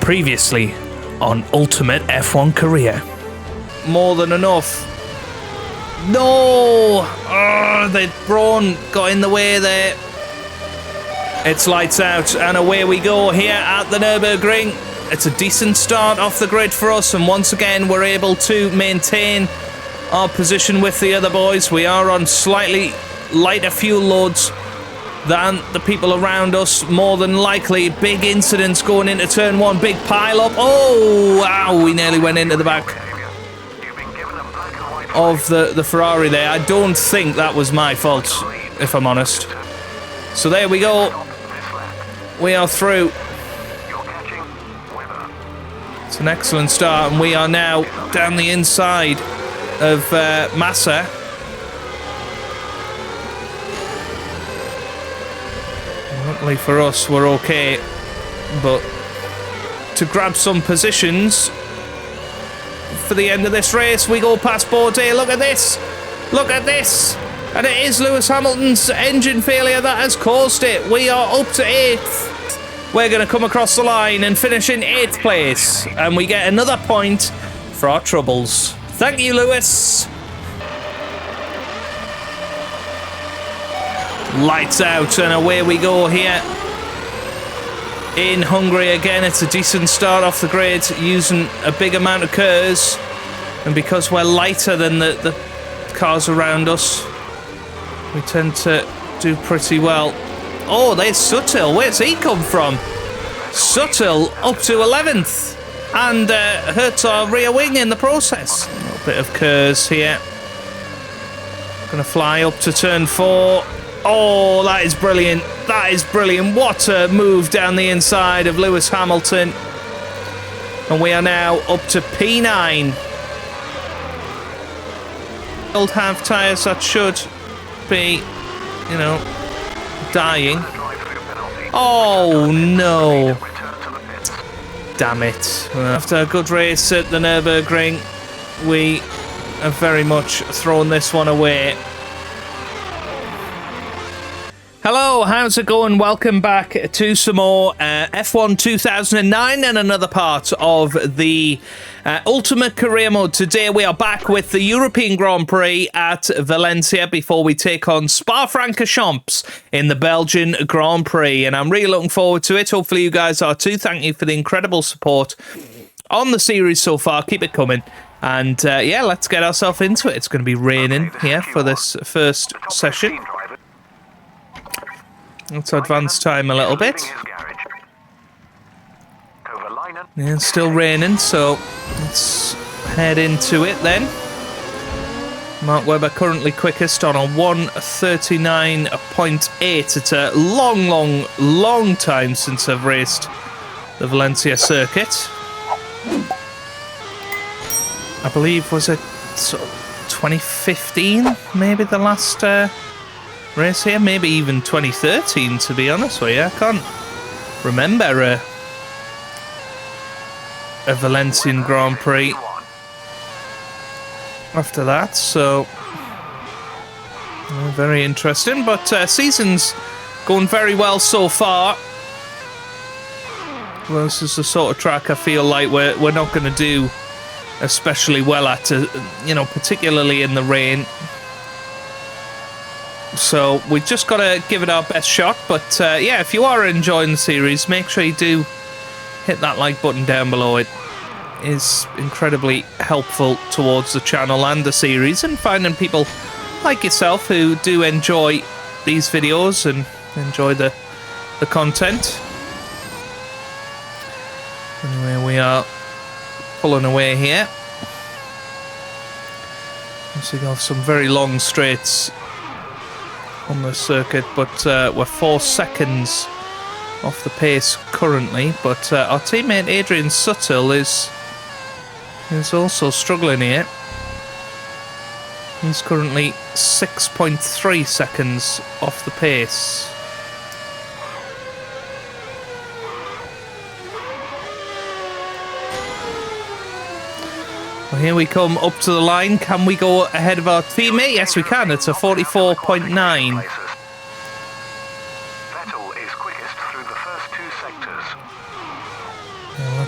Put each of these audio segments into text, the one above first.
Previously on Ultimate F1 Career. More than enough. No! Oh, the Brawn got in the way there. It's lights out and away we go here at the Nürburgring. It's a decent start off the grid for us, and once again we're able to maintain our position with the other boys. We are on slightly lighter fuel loads than the people around us, more than likely. Big incidents going into turn one, big pile up. Oh, wow, we nearly went into the back of the Ferrari there. I don't think that was my fault, if I'm honest. So there we go. We are through. It's an excellent start, and we are now down the inside of Massa. Luckily for us, we're okay, but to grab some positions for the end of this race, we go past Bourdais. Look at this! Look at this! And it is Lewis Hamilton's engine failure that has caused it. We are up to 8th. We're going to come across the line and finish in 8th place, and we get another point for our troubles. Thank you, Lewis. Lights out and away we go here in Hungary again. It's a decent start off the grid, using a big amount of curves, and because we're lighter than the cars around us, we tend to do pretty well. Oh, there's Suttil. Where's he come from? Suttil up to 11th and hurts our rear wing in the process. A little bit of curves here. Gonna fly up to turn 4. Oh, that is brilliant. That is brilliant. What a move down the inside of Lewis Hamilton. And we are now up to P9. Old half tyres that should be, you know, dying. Oh, no. Damn it. After a good race at the Nürburgring, we have very much thrown this one away. Hello, how's it going? Welcome back to some more F1 2009 and another part of the Ultimate Career Mode. Today we are back with the European Grand Prix at Valencia before we take on Spa-Francorchamps in the Belgian Grand Prix, and I'm really looking forward to it. Hopefully you guys are too. Thank you for the incredible support on the series so far. Keep it coming. And yeah, let's get ourselves into it. It's going to be raining here for this first session. Let's advance time a little bit. Yeah, it's still raining, so let's head into it then. Mark Webber currently quickest on a 1:39.8. It's a long time since I've raced the Valencia circuit. I believe, was it sort of 2015, maybe the last race here, maybe even 2013 to be honest with you. I can't remember a Valencian Grand Prix after that, so very interesting. But season's going very well so far. Well, this is the sort of track I feel like we're not going to do especially well at, you know, particularly in the rain. So we just got to give it our best shot. But yeah, if you are enjoying the series, make sure you do hit that like button down below. It is incredibly helpful towards the channel and the series, and finding people like yourself who do enjoy these videos and enjoy the content. Anyway, we are pulling away here. So we have some very long straights on the circuit, but we're 4 seconds off the pace currently. But our teammate Adrian Suttil is also struggling here. He's currently 6.3 seconds off the pace. Well, here we come up to the line. Can we go ahead of our teammate? Yes, we can. It's a 44.9.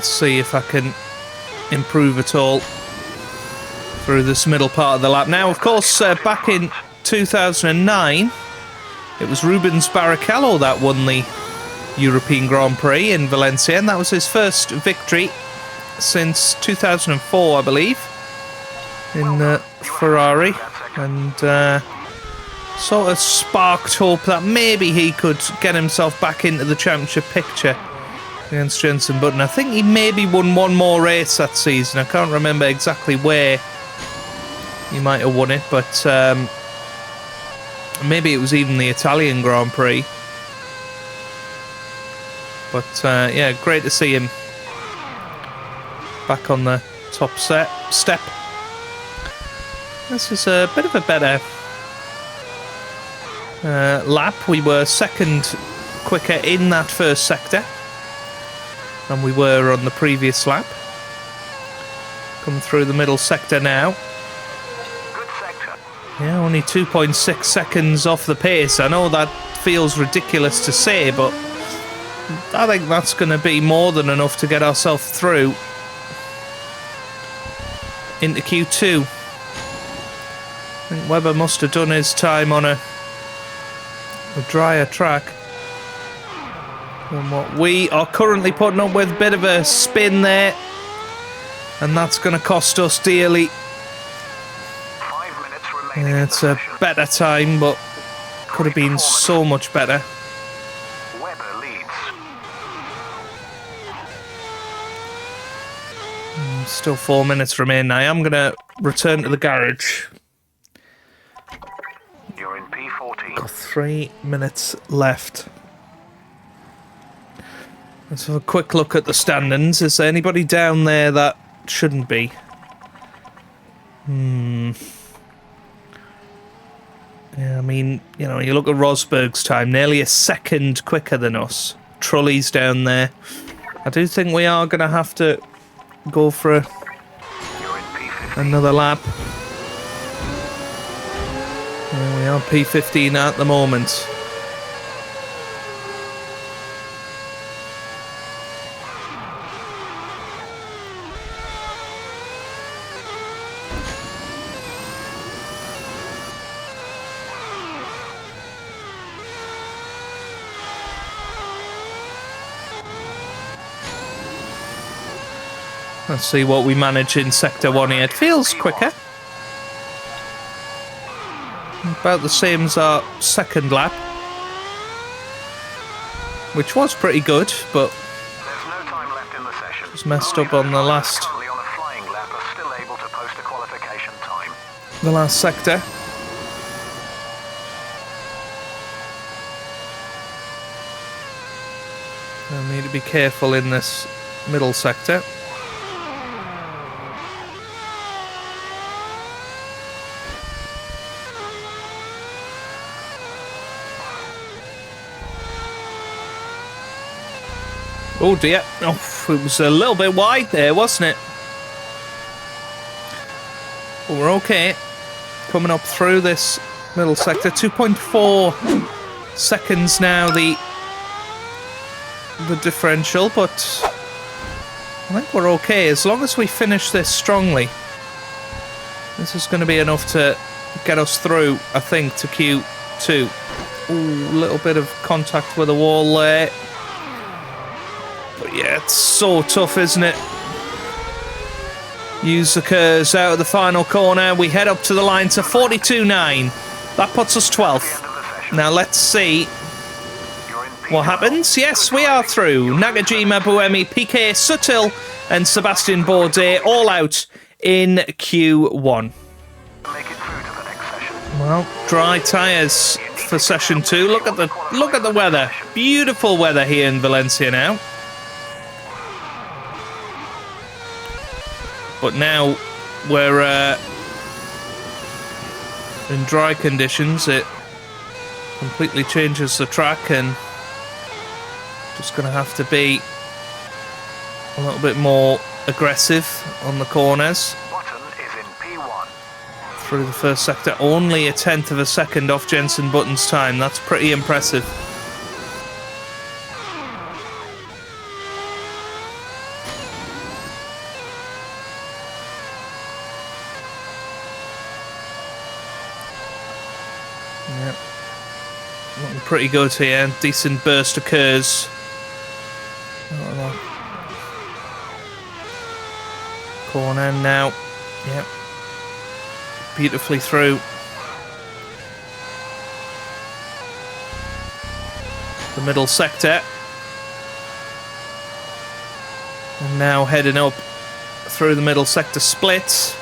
Let's see if I can improve at all through this middle part of the lap. Now, of course, back in 2009, it was Rubens Barrichello that won the European Grand Prix in Valencia, and that was his first victory since 2004, I believe, in Ferrari, and sort of sparked hope that maybe he could get himself back into the championship picture against Jenson Button. I think he maybe won one more race that season. I can't remember exactly where he might have won it, but maybe it was even the Italian Grand Prix. But yeah, great to see him back on the top step. This is a bit of a better lap. We were second quicker in that first sector than we were on the previous lap. Come through the middle sector now. Good sector. Yeah, only 2.6 seconds off the pace. I know that feels ridiculous to say, but I think that's going to be more than enough to get ourselves through into Q2. I think Webber must have done his time on a drier track than what we are currently putting up with. A bit of a spin there, and that's going to cost us dearly. 5 minutes remaining. Yeah, it's a better time, but could have been so much better. Webber leads. Still 4 minutes remain. I am going to return to the garage. You're in P14. Got 3 minutes left. Let's have a quick look at the standings. Is there anybody down there that shouldn't be? Yeah, I mean, you know, you look at Rosberg's time, nearly a second quicker than us. Trulli's down there. I do think we are going to have to go for You're in P15. another lap. Yeah, we are P15 at the moment. Let's see what we manage in Sector 1 here. It feels quicker. About the same as our second lap, which was pretty good, but There's no time left in the session. was messed up on the last Currently on a flying lap are still able to post a qualification time. sector. I need to be careful in this middle sector. Oh dear. Oh, it was a little bit wide there, wasn't it? But we're okay. Coming up through this middle sector. 2.4 seconds now, the differential, but I think we're okay. As long as we finish this strongly, this is going to be enough to get us through, I think, to Q2. Ooh, a little bit of contact with the wall there. But yeah, it's so tough, isn't it? Use the curves out of the final corner. We head up to the line to 42.9. That puts us 12th. Now let's see what happens. Yes, we are through. Nakajima, Buemi, Piquet, Sutil and Sebastian Bourdais all out in Q1. Make it through to the next session. Well, dry tyres for session 2. Look at the weather. Beautiful weather here in Valencia now. But now we're in dry conditions. It completely changes the track, and just going to have to be a little bit more aggressive on the corners. Button is in P1. Through the first sector, only 1/10 of a second off Jenson Button's time. That's pretty impressive. Yep. Looking pretty good here. Decent burst occurs. Corner now. Yep. Beautifully through. The middle sector. And now heading up through the middle sector split.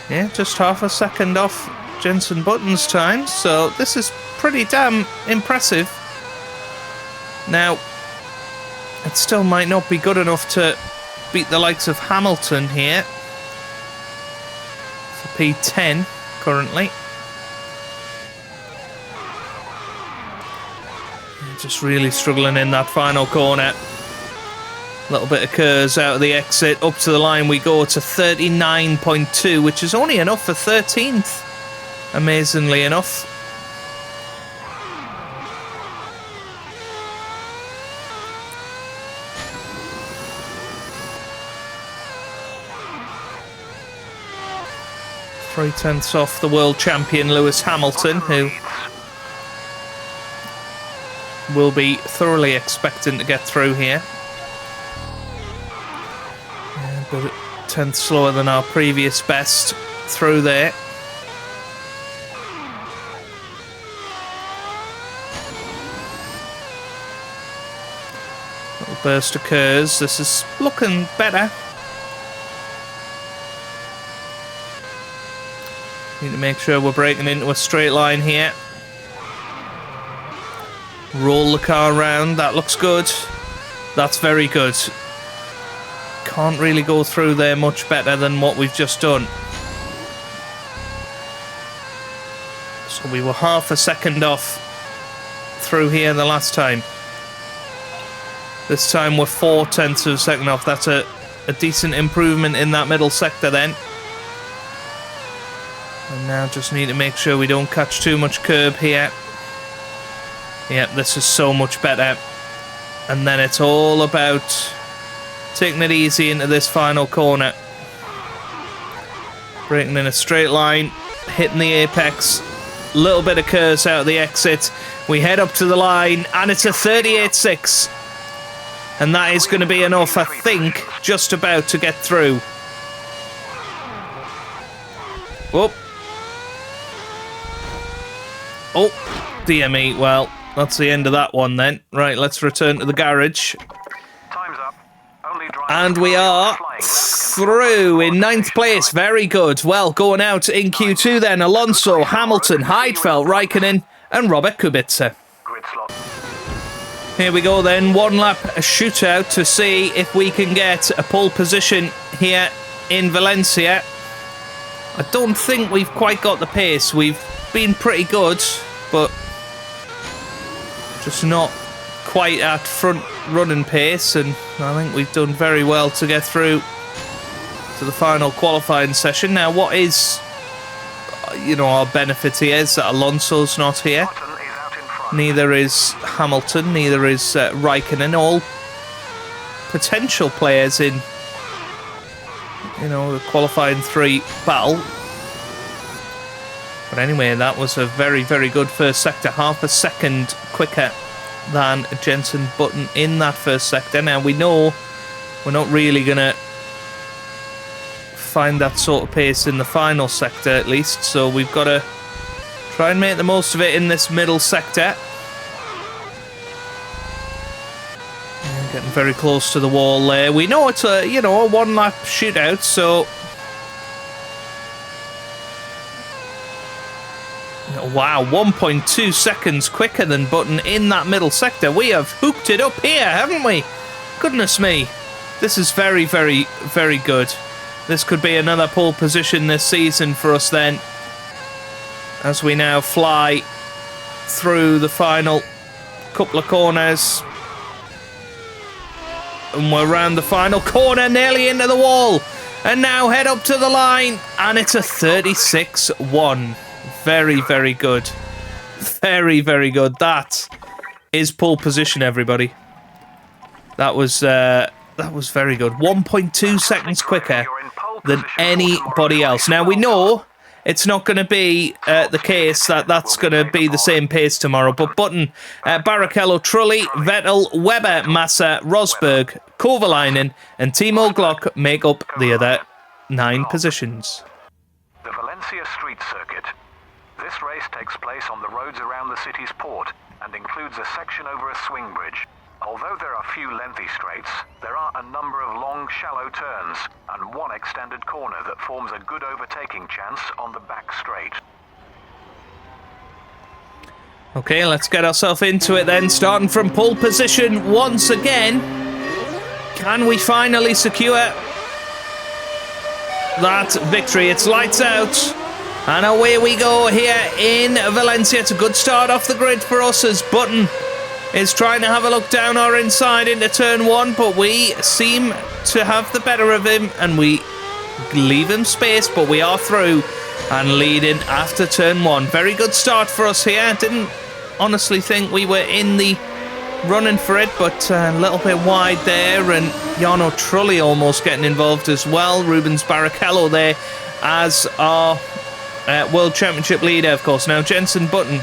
Yeah, just half a second off Jenson Button's time, so this is pretty damn impressive. Now, it still might not be good enough to beat the likes of Hamilton here. For P10 currently. Just really struggling in that final corner. A little bit occurs out of the exit. Up to the line we go to 39.2, which is only enough for 13th. Amazingly enough. .3 off the world champion Lewis Hamilton, who will be thoroughly expecting to get through here. Yeah, but 10th slower than our previous best through there. Little burst occurs. This is looking better. Need to make sure we're breaking into a straight line here. Roll the car around. That looks good. That's very good. Can't really go through there much better than what we've just done. So we were half a second off through here the last time. This time we're 0.4 of a second off. That's a decent improvement in that middle sector then. And now just need to make sure we don't catch too much curb here. Yep, this is so much better. And then it's all about taking it easy into this final corner. Breaking in a straight line, hitting the apex. Little bit occurs out of the exit. We head up to the line, and it's a 38.6. And that is going to be enough, I think, just about to get through. Whoop. Oh, dear me. Well, that's the end of that one then. Right, let's return to the garage. Time's up. And we are through in 9th place. Very good. Well, going out in Q2 then. Alonso, Hamilton, Heidfeld, Raikkonen and Robert Kubica. Grid slot. Here we go then. One lap shootout to see if we can get a pole position here in Valencia. I don't think we've quite got the pace. We've been pretty good, but just not quite at front running pace, and I think we've done very well to get through to the final qualifying session. Now, what is, our benefit here is that Alonso's not here. Neither is Hamilton, neither is Raikkonen, all potential players in, the qualifying 3 battle. But anyway, that was a very, very good first sector. Half a second quicker than Jenson Button in that first sector. Now, we know we're not really going to find that sort of pace in the final sector, at least. So we've got to try and make the most of it in this middle sector. Yeah, getting very close to the wall there. We know it's a, a one-lap shootout, so... Wow, 1.2 seconds quicker than Button in that middle sector. We have hooked it up here, haven't we? Goodness me. This is very, very, very good. This could be another pole position this season for us then, as we now fly through the final couple of corners. And we're around the final corner, nearly into the wall. And now head up to the line, and it's a 36.1. Very, very good. Very, very good. That is pole position, everybody. That was very good. 1.2 seconds quicker than anybody else. Now, we know it's not going to be the case that that's going to be the same pace tomorrow. But Button, Barrichello, Trulli, Vettel, Webber, Massa, Rosberg, Kovalainen and Timo Glock make up the other 9 positions. The Valencia Street Circuit. This race takes place on the roads around the city's port and includes a section over a swing bridge. Although there are few lengthy straights, there are a number of long, shallow turns and one extended corner that forms a good overtaking chance on the back straight. Okay, let's get ourselves into it then, starting from pole position once again. Can we finally secure that victory? It's lights out. And away we go here in Valencia. It's a good start off the grid for us as Button is trying to have a look down our inside into turn 1, but we seem to have the better of him and we leave him space, but we are through and leading after turn 1. Very good start for us here. Didn't honestly think we were in the running for it, but a little bit wide there, and Jarno Trulli almost getting involved as well. Rubens Barrichello there as our World Championship leader, of course. Now, Jenson Button,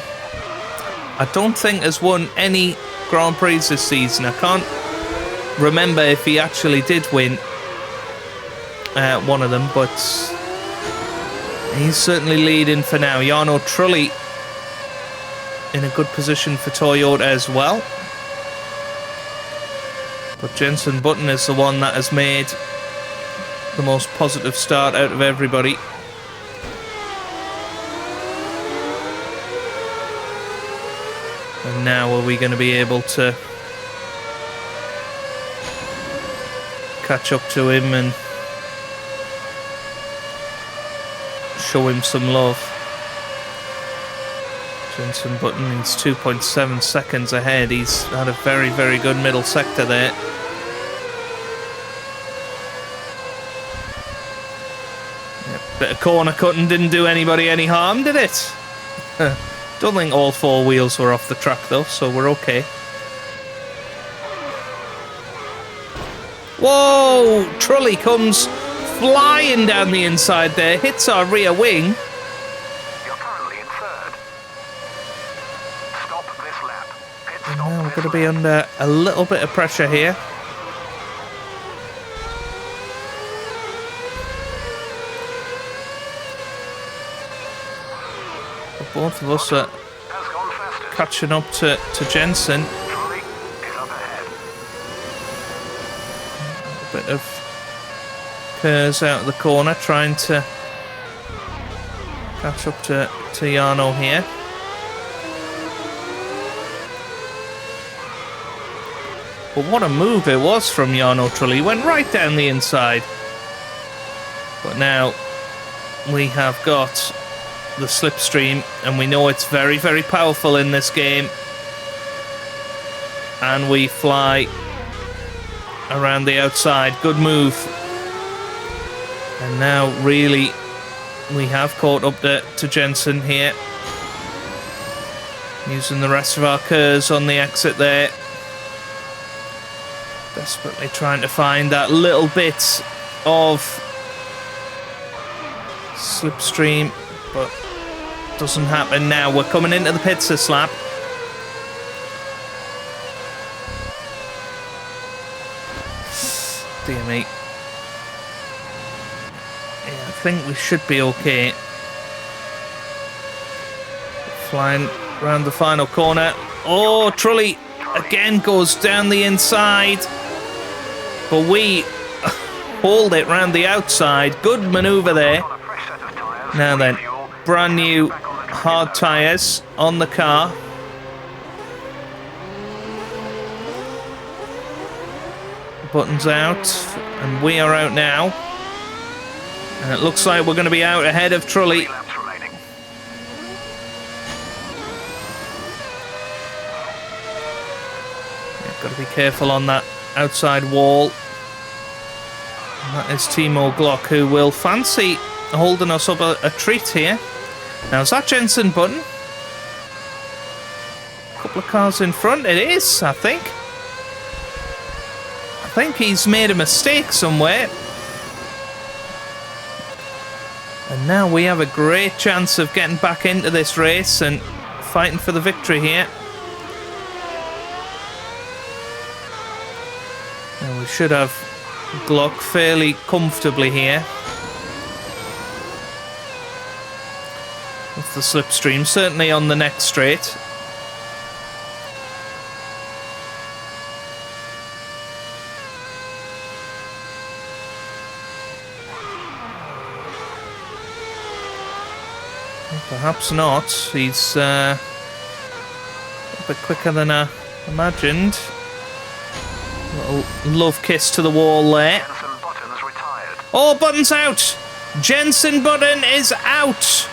I don't think has won any Grand Prix this season. I can't remember if he actually did win one of them, but he's certainly leading for now. Jarno Trulli in a good position for Toyota as well. But Jenson Button is the one that has made the most positive start out of everybody. And now are we going to be able to catch up to him and show him some love? Jenson Button, he's 2.7 seconds ahead. He's had a very, very good middle sector there. Bit of corner cutting didn't do anybody any harm, did it? Don't think all 4 wheels were off the track though, so we're okay. Whoa! Trulli comes flying down the inside there, hits our rear wing. You're currently in 3rd. Stop this lap. Pit stop. And now we're going to be under a little bit of pressure here. Both of us are catching up to Jenson. A bit of Kerrs out of the corner, trying to catch up to Jarno here. But what a move it was from Jarno Trulli. He went right down the inside. But now we have got the slipstream, and we know it's very, very powerful in this game, and we fly around the outside. Good move. And now really we have caught up to Jenson here, using the rest of our Kerrs on the exit there, desperately trying to find that little bit of slipstream, but doesn't happen now. We're coming into the pits this lap. Dear me. Yeah, I think we should be okay. Flying around the final corner. Oh, Trulli again goes down the inside. But we hold it round the outside. Good manoeuvre there. Now then, brand new hard tyres on the car. Button's out, and we are out now. And it looks like we're going to be out ahead of Trulli. Yeah, got to be careful on that outside wall. And that is Timo Glock, who will fancy holding us up a treat here. Now, is that Jenson Button? A couple of cars in front. It is, I think. I think he's made a mistake somewhere. And now we have a great chance of getting back into this race and fighting for the victory here. And we should have Glock fairly comfortably here. With the slipstream, certainly on the next straight. Perhaps not. He's a bit quicker than I imagined. Little love kiss to the wall there. Oh, Button's out! Jenson Button is out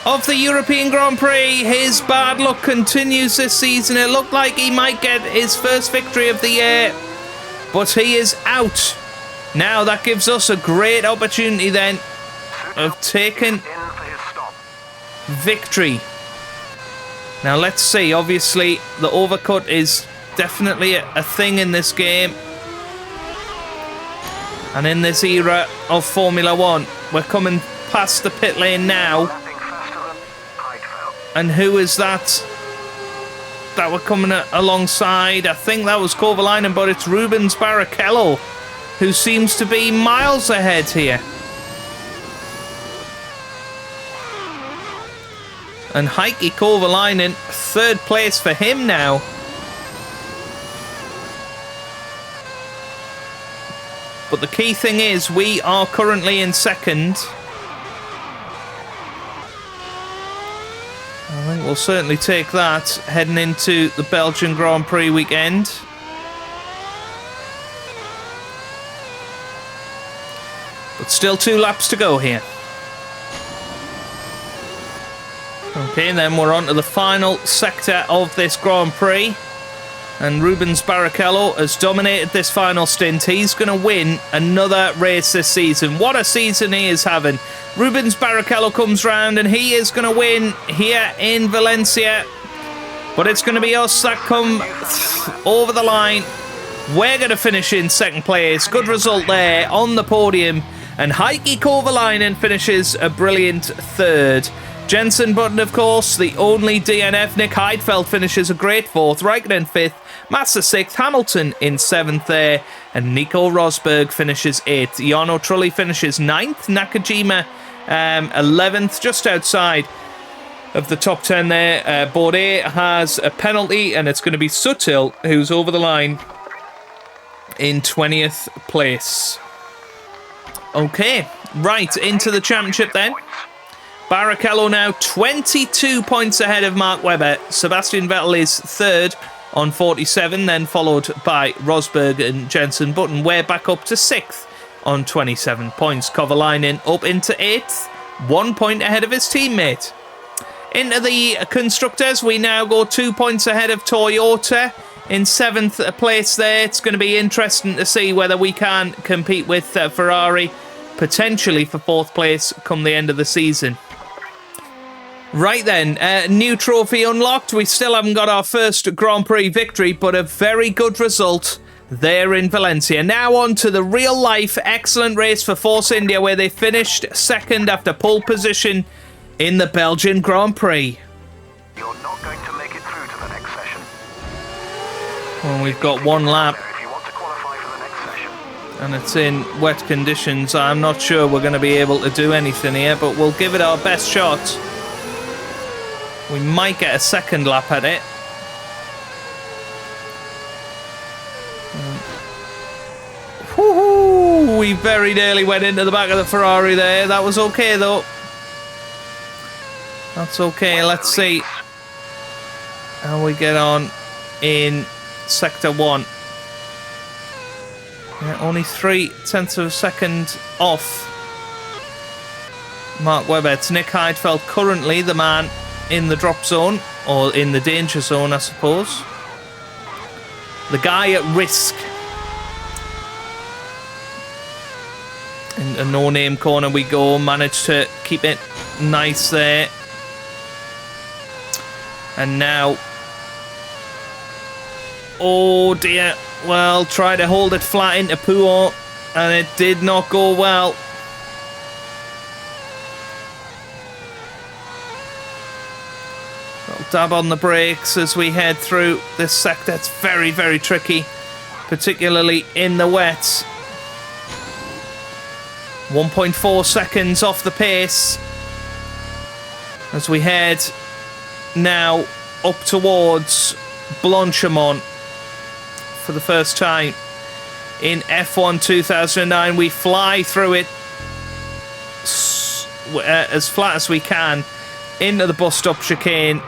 of the European Grand Prix. His bad luck continues this season. It looked like he might get his first victory of the year, but he is out. Now that gives us a great opportunity then of taking victory. Now let's see. Obviously the overcut is definitely a thing in this game and in this era of Formula 1. We're coming past the pit lane now, and who is that we're coming alongside? I think that was Kovalainen, but it's Rubens Barrichello who seems to be miles ahead here. And Heikki Kovalainen, third place for him now. But the key thing is, we are currently in second. I think we'll certainly take that heading into the Belgian Grand Prix weekend. But still 2 laps to go here. Okay, then we're on to the final sector of this Grand Prix. And Rubens Barrichello has dominated this final stint. He's going to win another race this season. What a season he is having. Rubens Barrichello comes round and he is going to win here in Valencia. But it's going to be us that come over the line. We're going to finish in second place. Good result there on the podium. And Heikki Kovalainen finishes a brilliant third. Jenson Button, of course, the only DNF. Nick Heidfeld finishes a great fourth. Raikkonen fifth. Massa sixth. Hamilton in seventh there. And Nico Rosberg finishes eighth. Jarno Trulli finishes ninth. Nakajima 11th, just outside of the top 10 there. Bourdais has a penalty, and it's going to be Suttil who's over the line in 20th place. Okay, right, into the championship then. Barrichello now 22 points ahead of Mark Webber. Sebastian Vettel is third on 47, then followed by Rosberg and Jenson Button. We're back up to sixth on 27 points. Kovalainen up into 8th, 1 point ahead of his teammate. Into the constructors, we now go 2 points ahead of Toyota in 7th place there. It's going to be interesting to see whether we can compete with Ferrari, potentially for 4th place come the end of the season. Right then, new trophy unlocked. We still haven't got our first Grand Prix victory, but a very good result there in Valencia. Now on to the real-life excellent race for Force India, where they finished second after pole position in the Belgian Grand Prix. You're not going to make it through to the next session. Well, we've got 1 lap, If you want to qualify for the next session. and it's in wet conditions. I'm not sure we're going to be able to do anything here, but we'll give it our best shot. We might get a second lap at it. Woohoo! We very nearly went into the back of the Ferrari there. That was okay though. That's okay. Let's see how we get on in Sector 1. Yeah, only 0.3 of a second off Mark Webber. It's Nick Heidfeld currently the man in the drop zone, or in the danger zone, I suppose. The guy at risk. In a no-name corner we go. Managed to keep it nice there. And now... oh dear. Well, try to hold it flat into Pouhon, and it did not go well. dab on the brakes as we head through this sector. It's very, very tricky, particularly in the wet. 1.4 seconds off the pace as we head now up towards Blanchimont for the first time in F1 2009. We fly through it as flat as we can into the bus stop chicane,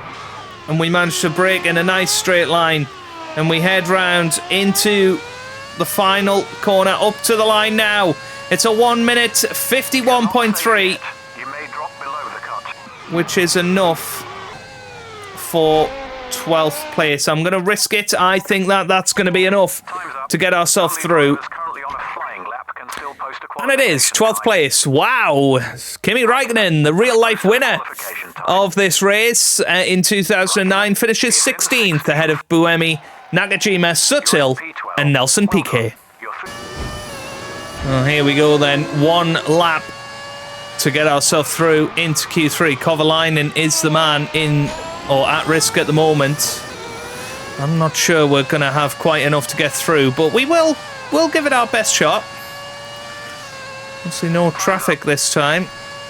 and we manage to brake in a nice straight line, and we head round into the final corner, up to the line now. It's a 1 minute 51.3, which is enough for 12th place. I'm going to risk it. I think that's going to be enough to get ourselves through. And it is 12th place. Wow. Kimi Räikkönen, the real-life winner of this race in 2009, finishes 16th ahead of Buemi, Nakajima, Sutil, and Nelson Piquet. Oh, here we go then. One lap to get ourselves through into Q3. Kovalainen is the man in or at risk at the moment. I'm not sure we're going to have quite enough to get through, but we'll give it our best shot. Obviously no traffic this time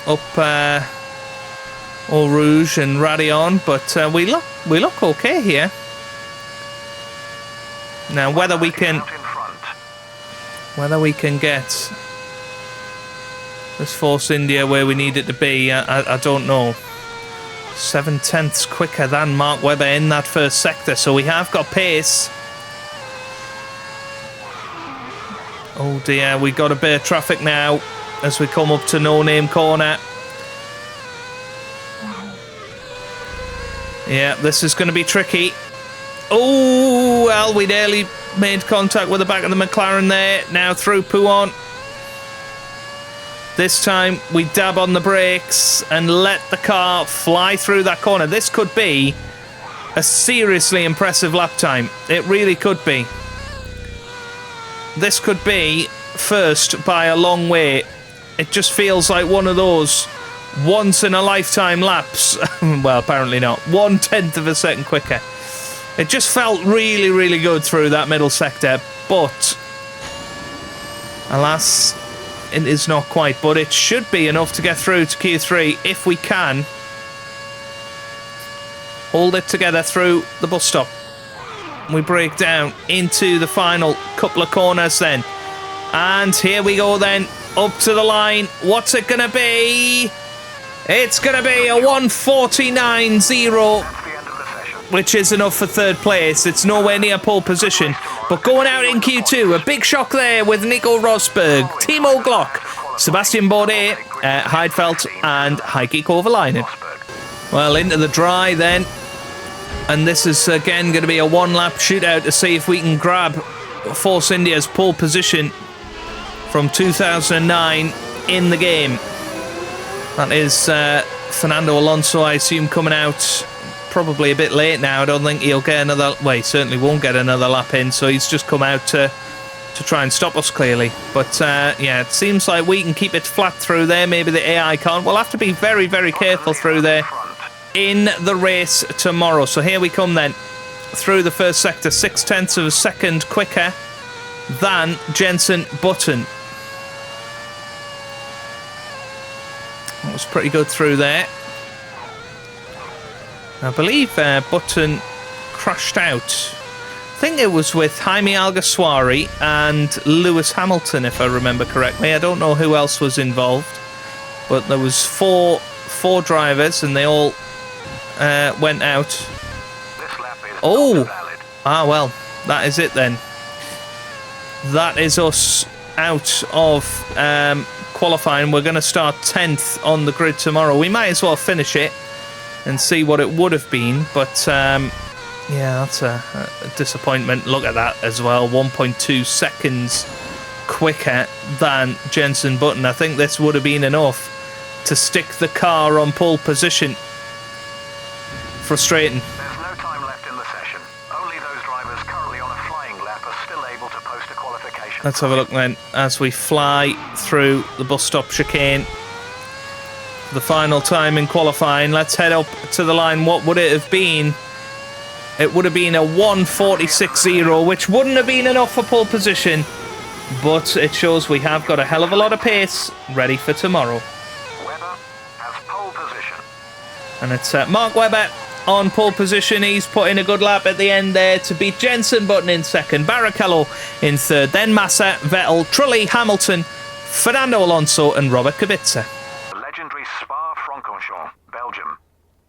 up Eau Rouge and Raidillon, but we look okay here. Now whether we can get this Force India where we need it to be, I don't know. 7/10 quicker than Mark Webber in that first sector, so we have got pace. Oh dear, we got a bit of traffic now as we come up to No Name Corner. Yeah, this is going to be tricky. Oh, well, we nearly made contact with the back of the McLaren there. Now through Pouhon. This time we dab on the brakes and let the car fly through that corner. This could be a seriously impressive lap time. It really could be. This could be first by a long way. It just feels like one of those once-in-a-lifetime laps. Well, apparently not. 1/10 of a second quicker. It just felt really, really good through that middle sector. But, alas, it is not quite. But it should be enough to get through to Q3 if we can hold it together through the bus stop. We break down into the final couple of corners then. And here we go then, up to the line. What's it going to be? It's going to be a 1:49.0, which is enough for third place. It's nowhere near pole position. But going out in Q2, a big shock there with Nico Rosberg, Timo Glock, Sebastian Bourdais, Heidfeld, and Heikki Kovalainen. Well, into the dry then. And this is again going to be a one-lap shootout to see if we can grab Force India's pole position from 2009 in the game. That is Fernando Alonso, I assume, coming out probably a bit late now. I don't think he'll get another... Well, he certainly won't get another lap in, so he's just come out to try and stop us, clearly. But, yeah, it seems like we can keep it flat through there. Maybe the AI can't. We'll have to be very, very careful through there in the race tomorrow. So here we come then, through the first sector, 0.6 of a second quicker than Jenson Button. That was pretty good through there. I believe Button crashed out. I think it was with Jaime Alguersuari and Lewis Hamilton, if I remember correctly. I don't know who else was involved, but there was four drivers, and they all went out. Oh! Ah, well, that is it then. That is us out of qualifying. We're going to start 10th on the grid tomorrow. We might as well finish it and see what it would have been, but yeah, that's a disappointment. Look at that as well, 1.2 seconds quicker than Jenson Button. I think this would have been enough to stick the car on pole position. Frustrating. There's no time left in the session. Only those drivers currently on a flying lap are still able to post a qualification. Let's have a look then as we fly through the bus stop chicane. the final time in qualifying. Let's head up to the line. What would it have been? It would have been a 1:46.0, which wouldn't have been enough for pole position, but it shows we have got a hell of a lot of pace ready for tomorrow. Webber has pole position. And it's Mark Webber on pole position. He's put in a good lap at the end there to beat Jensen Button in second, Barrichello in third, then Massa, Vettel, Trulli, Hamilton, Fernando Alonso and Robert Kubica. Legendary Spa-Francorchamps, Belgium.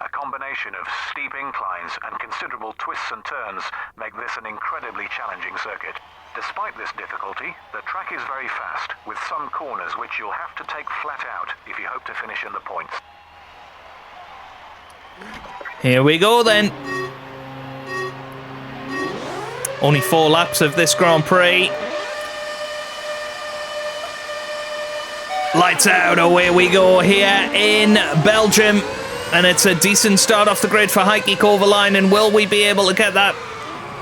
A combination of steep inclines and considerable twists and turns make this an incredibly challenging circuit. Despite this difficulty, the track is very fast, with some corners which you'll have to take flat out if you hope to finish in the points. Here we go then. Only 4 laps of this Grand Prix. Lights out, away we go here in Belgium. And it's a decent start off the grid for Heikki Kovalainen. Will we be able to get that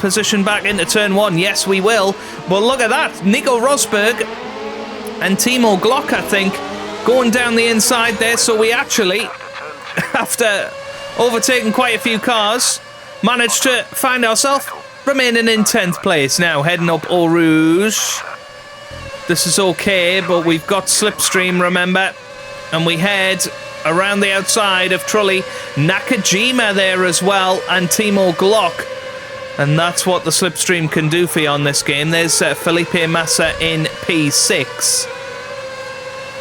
position back into turn 1? Yes, we will. But look at that. Nico Rosberg and Timo Glock, I think, going down the inside there. So we actually, after overtaking quite a few cars, managed to find ourselves remaining in 10th place. Now heading up Eau Rouge. This is okay, but we've got slipstream, remember. And we head around the outside of Trulli, Nakajima there as well, and Timo Glock. And that's what the slipstream can do for you on this game. There's Felipe Massa in P6.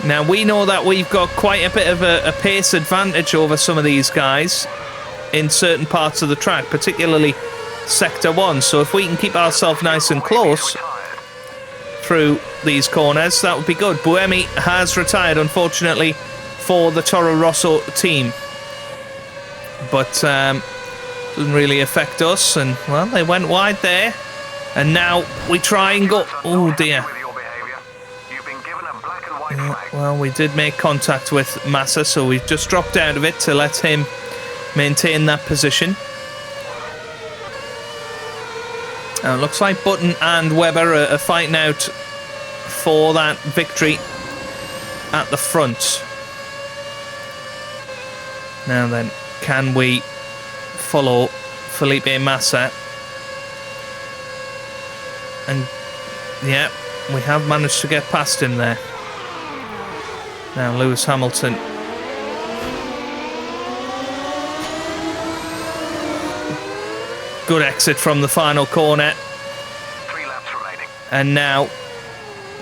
Now, we know that we've got quite a bit of a pace advantage over some of these guys in certain parts of the track, particularly Sector 1. So if we can keep ourselves nice and close through these corners, that would be good. Buemi has retired, unfortunately, for the Toro Rosso team, but doesn't really affect us. And well, they went wide there, and now we try and go. Oh dear. Yeah, well, we did make contact with Massa, so we've just dropped out of it to let him maintain that position. Now it looks like Button and Webber are fighting out for that victory at the front. Now then, can we follow Felipe Massa? And yeah, we have managed to get past him there. Now Lewis Hamilton. Good exit from the final corner. 3 laps remaining. And now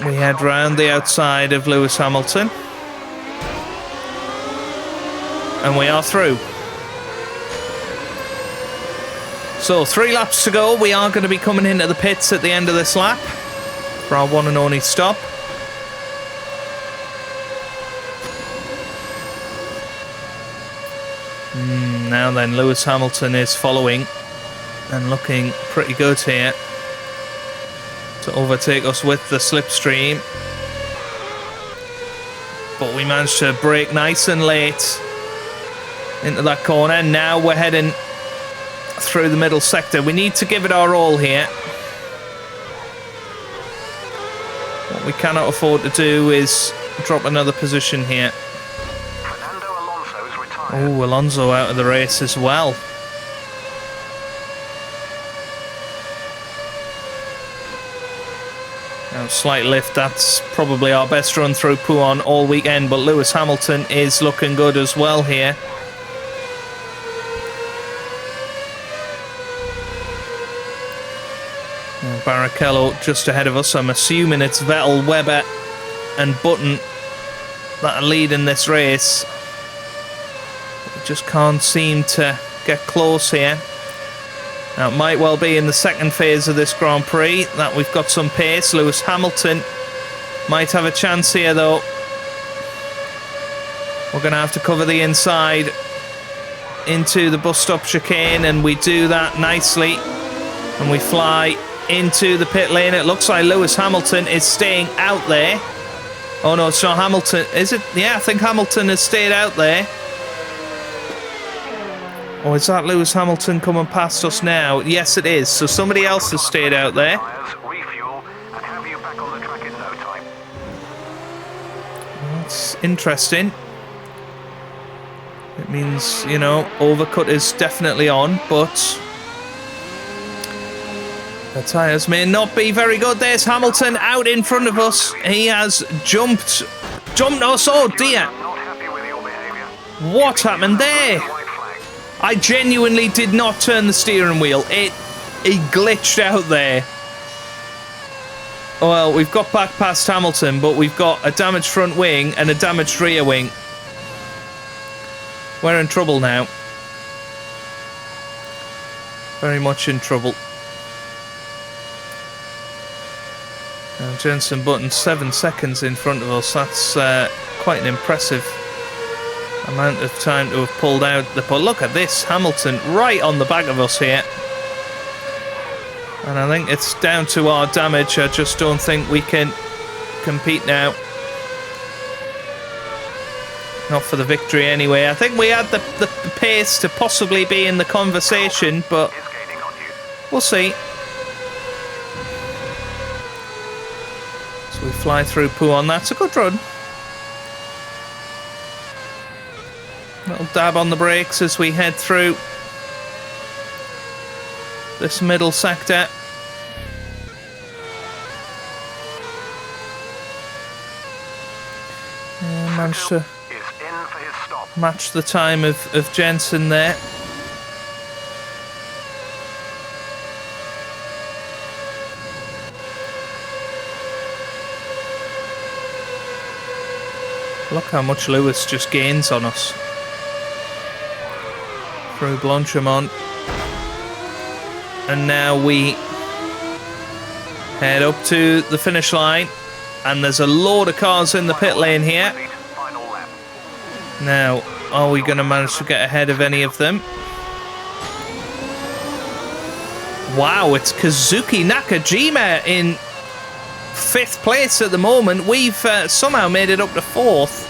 we head round the outside of Lewis Hamilton. And we are through. So 3 laps to go. We are going to be coming into the pits at the end of this lap for our one and only stop. Now then, Lewis Hamilton is following and looking pretty good here to overtake us with the slipstream. But we managed to brake nice and late into that corner. Now we're heading through the middle sector. We need to give it our all here. What we cannot afford to do is drop another position here. Fernando Alonso's retired. Oh, Alonso out of the race as well. Now, slight lift. That's probably our best run through Pouhon all weekend, but Lewis Hamilton is looking good as well here. Barrichello just ahead of us. I'm assuming it's Vettel, Webber and Button that are leading this race. We just can't seem to get close here. Now it might well be in the second phase of this Grand Prix that we've got some pace. Lewis Hamilton might have a chance here though. We're going to have to cover the inside into the bus stop chicane, and we do that nicely. And we fly into the pit lane. It looks like Lewis Hamilton is staying out there. Oh no, it's not Hamilton. Is it? Yeah, I think Hamilton has stayed out there. Or is that Lewis Hamilton coming past us now? Yes, it is. So somebody else has stayed out there. Refuel and have you back on the track in no time. That's interesting. It means, you know, overcut is definitely on, but the tyres may not be very good. There's Hamilton out in front of us. He has jumped us. Oh dear. What happened there? I genuinely did not turn the steering wheel. It glitched out there. Well, we've got back past Hamilton, but we've got a damaged front wing and a damaged rear wing. We're in trouble now. Very much in trouble. Now, Jenson Button 7 seconds in front of us. That's quite an impressive amount of time to have pulled out the pole. Look at this, Hamilton right on the back of us here. And I think it's down to our damage. I just don't think we can compete now. Not for the victory anyway. I think we had the pace to possibly be in the conversation, but we'll see. So we fly through Pouhon. That's a good run. Little dab on the brakes as we head through this middle sector. Managed to match the time of Jensen there. Look how much Lewis just gains on us. Through Blanchimont. And now we head up to the finish line. And there's a load of cars in the pit lane here. Now, are we going to manage to get ahead of any of them? Wow, it's Kazuki Nakajima in 5th place at the moment. We've somehow made it up to 4th.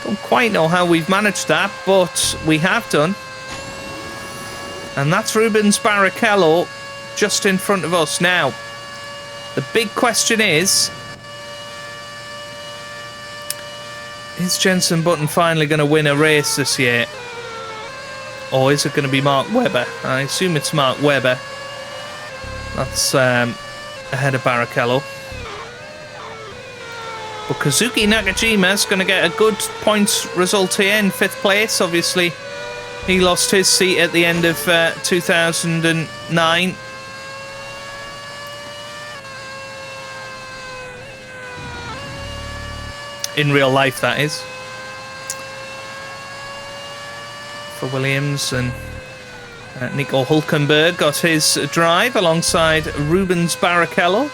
Don't quite know how we've managed that, but we have done. And that's Rubens Barrichello just in front of us. Now, the big question is Jenson Button finally going to win a race this year? Or is it going to be Mark Webber? I assume it's Mark Webber. That's ahead of Barrichello. But Kazuki Nakajima is going to get a good points result here in 5th place. Obviously, he lost his seat at the end of 2009. In real life, that is. For Williams, and Nico Hulkenberg got his drive alongside Rubens Barrichello.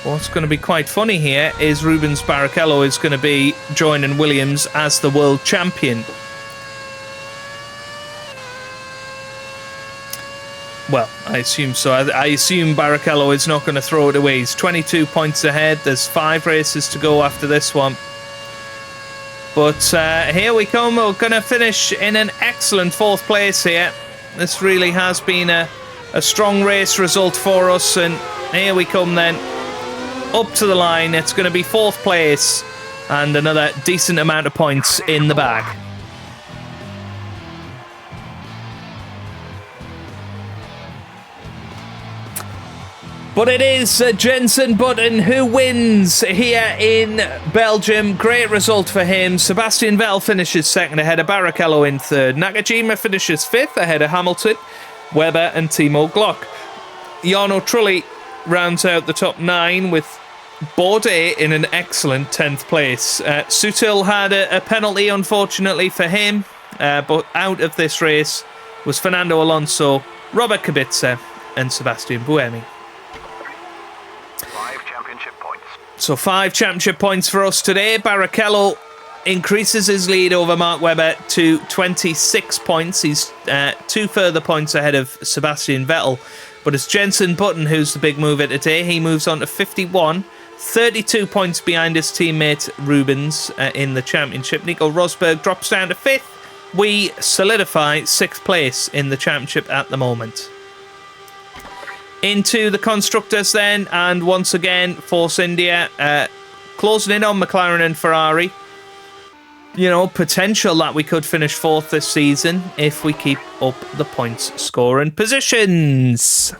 What's going to be quite funny here is Rubens Barrichello is going to be joining Williams as the world champion. Well, I assume so. I assume Barrichello is not going to throw it away. He's 22 points ahead. There's 5 races to go after this one. But here we come. We're going to finish in an excellent 4th place here. This really has been a strong race result for us. And here we come then. Up to the line. It's going to be 4th place. And another decent amount of points in the bag. But it is Jenson Button who wins here in Belgium. Great result for him. Sebastian Vettel finishes 2nd ahead of Barrichello in 3rd. Nakajima finishes 5th ahead of Hamilton, Webber and Timo Glock. Jarno Trulli rounds out the top 9 with Bourdais in an excellent 10th place. Sutil had a penalty, unfortunately for him, but out of this race was Fernando Alonso, Robert Kubica and Sebastian Buemi. 5 championship points. So 5 championship points for us today. Barrichello increases his lead over Mark Webber to 26 points. He's 2 further points ahead of Sebastian Vettel. But it's Jenson Button who's the big mover today. He moves on to 51, 32 points behind his teammate Rubens in the championship. Nico Rosberg drops down to 5th. We solidify 6th place in the championship at the moment. Into the constructors then, and once again, Force India closing in on McLaren and Ferrari. you know, potential that we could finish 4th this season if we keep up the points scoring positions.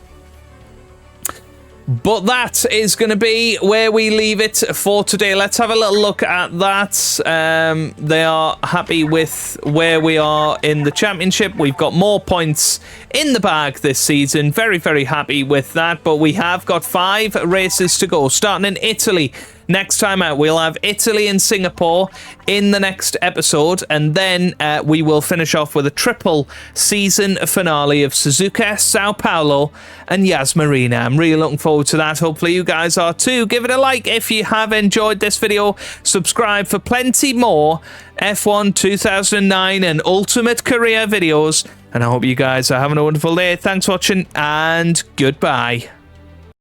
But that is going to be where we leave it for today. Let's have a little look at that. They are happy with where we are in the championship. We've got more points in the bag this season. Very, very happy with that. But we have got 5 races to go, starting in Italy. Next time out, we'll have Italy and Singapore in the next episode, and then we will finish off with a triple season finale of Suzuka, Sao Paulo, and Yas Marina. I'm really looking forward to that. Hopefully you guys are too. Give it a like if you have enjoyed this video. Subscribe for plenty more F1 2009 and Ultimate Career videos, and I hope you guys are having a wonderful day. Thanks for watching, and goodbye.